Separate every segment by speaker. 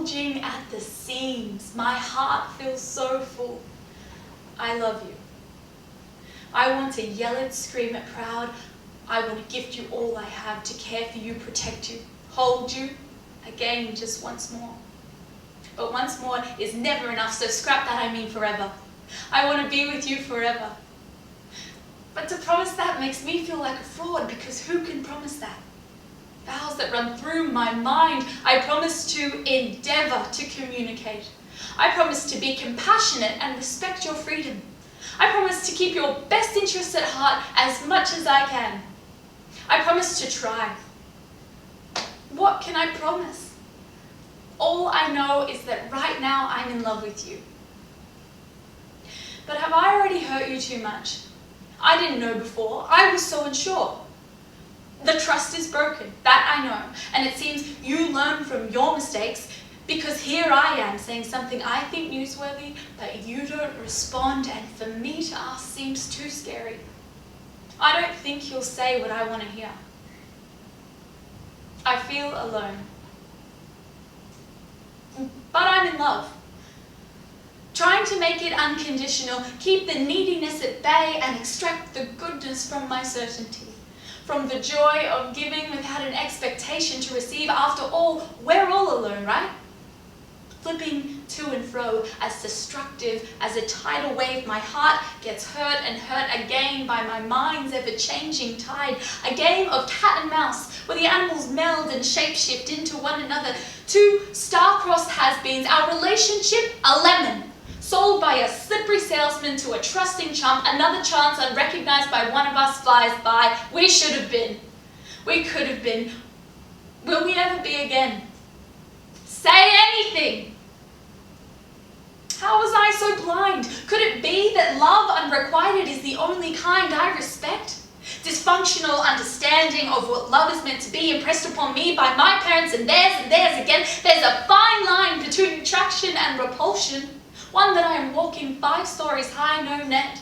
Speaker 1: bulging at the seams. My heart feels so full. I love you. I want to yell it, scream it proud. I want to gift you all I have, to care for you, protect you, hold you, again, just once more. But once more is never enough, so scrap that, I mean forever. I want to be with you forever. But to promise that makes me feel like a fraud, because who can promise that? Vows that run through my mind. I promise to endeavour to communicate. I promise to be compassionate and respect your freedom. I promise to keep your best interests at heart as much as I can. I promise to try. What can I promise? All I know is that right now I'm in love with you. But have I already hurt you too much? I didn't know before. I was so unsure. The trust is broken, that I know. And it seems you learn from your mistakes, because here I am saying something I think newsworthy, but you don't respond, and for me to ask seems too scary. I don't think you'll say what I want to hear. I feel alone. But I'm in love. Trying to make it unconditional, keep the neediness at bay, and extract the goodness from my certainty. From the joy of giving without an expectation to receive. After all, we're all alone, right? Flipping to and fro, as destructive as a tidal wave, my heart gets hurt and hurt again by my mind's ever-changing tide. A game of cat and mouse, where the animals meld and shapeshift into one another. Two star-crossed has-beens, our relationship a lemon, sold by a slippery salesman to a trusting chump. Another chance unrecognized by one of us flies by. We should have been. We could have been. Will we ever be again? Say anything! How was I so blind? Could it be that love unrequited is the only kind I respect? Dysfunctional understanding of what love is meant to be impressed upon me by my parents and theirs again. There's a fine line between attraction and repulsion, one that I am walking 5 stories high, no net.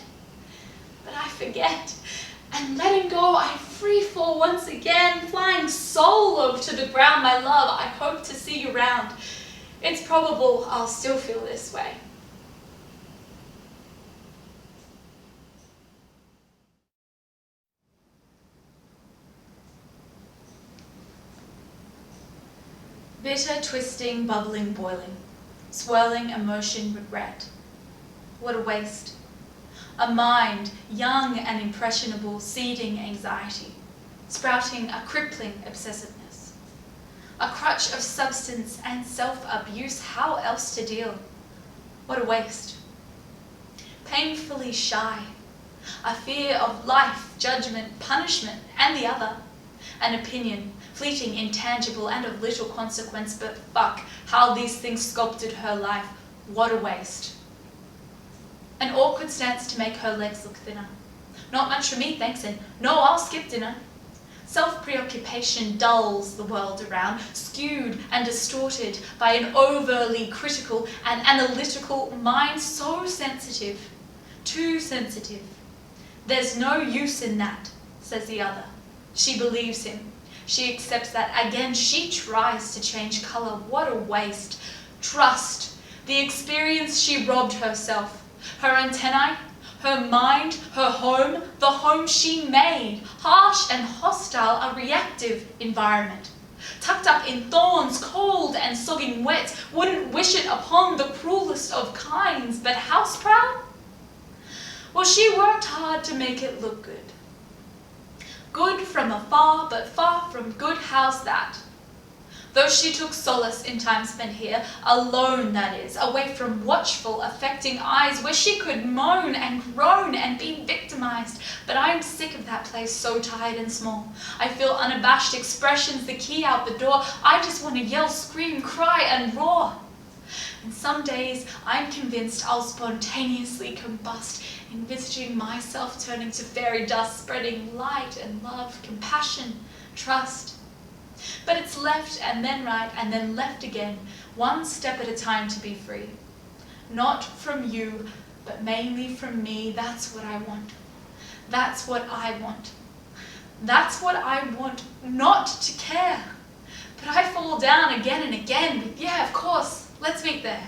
Speaker 1: But I forget, and letting go, I free fall once again, flying solo to the ground. My love, I hope to see you round. It's probable I'll still feel this way. Bitter, twisting, bubbling, boiling, swirling emotion, regret. What a waste. A mind, young and impressionable, seeding anxiety, sprouting a crippling obsessiveness. A crutch of substance and self-abuse, how else to deal? What a waste. Painfully shy, a fear of life, judgment, punishment, and the other. An opinion, fleeting, intangible, and of little consequence, but fuck, how these things sculpted her life. What a waste. An awkward stance to make her legs look thinner. Not much for me, thanks, and no, I'll skip dinner. Self-preoccupation dulls the world around, skewed and distorted by an overly critical and analytical mind, so sensitive, too sensitive. There's no use in that, says the other. She believes him. She accepts that. Again, she tries to change colour. What a waste. Trust. The experience she robbed herself. Her antennae, her mind, her home, the home she made. Harsh and hostile, a reactive environment. Tucked up in thorns, cold and sogging wet. Wouldn't wish it upon the cruelest of kinds, but house proud? Well, she worked hard to make it look good. Good from afar, but far from good, how's that? Though she took solace in time spent here, alone that is, away from watchful, affecting eyes, where she could moan and groan and be victimized. But I'm sick of that place, so tired and small. I feel unabashed expressions, the key out the door. I just want to yell, scream, cry, and roar. And some days I'm convinced I'll spontaneously combust, envisaging myself turning to fairy dust, spreading light and love, compassion, trust. But it's left and then right and then left again, one step at a time to be free. Not from you, but mainly from me. That's what I want. That's what I want. That's what I want, not to care. But I fall down again and again with, yeah, of course, let's meet there.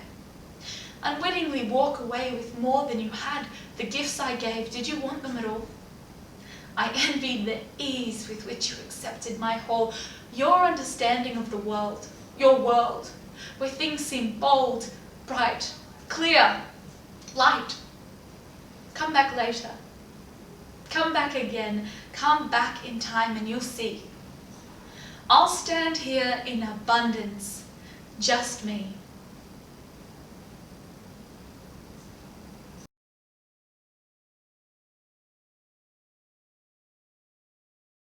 Speaker 1: Unwittingly walk away with more than you had. The gifts I gave, did you want them at all? I envied the ease with which you accepted my whole, your understanding of the world, your world, where things seem bold, bright, clear, light. Come back later. Come back again. Come back in time and you'll see. I'll stand here in abundance, just me.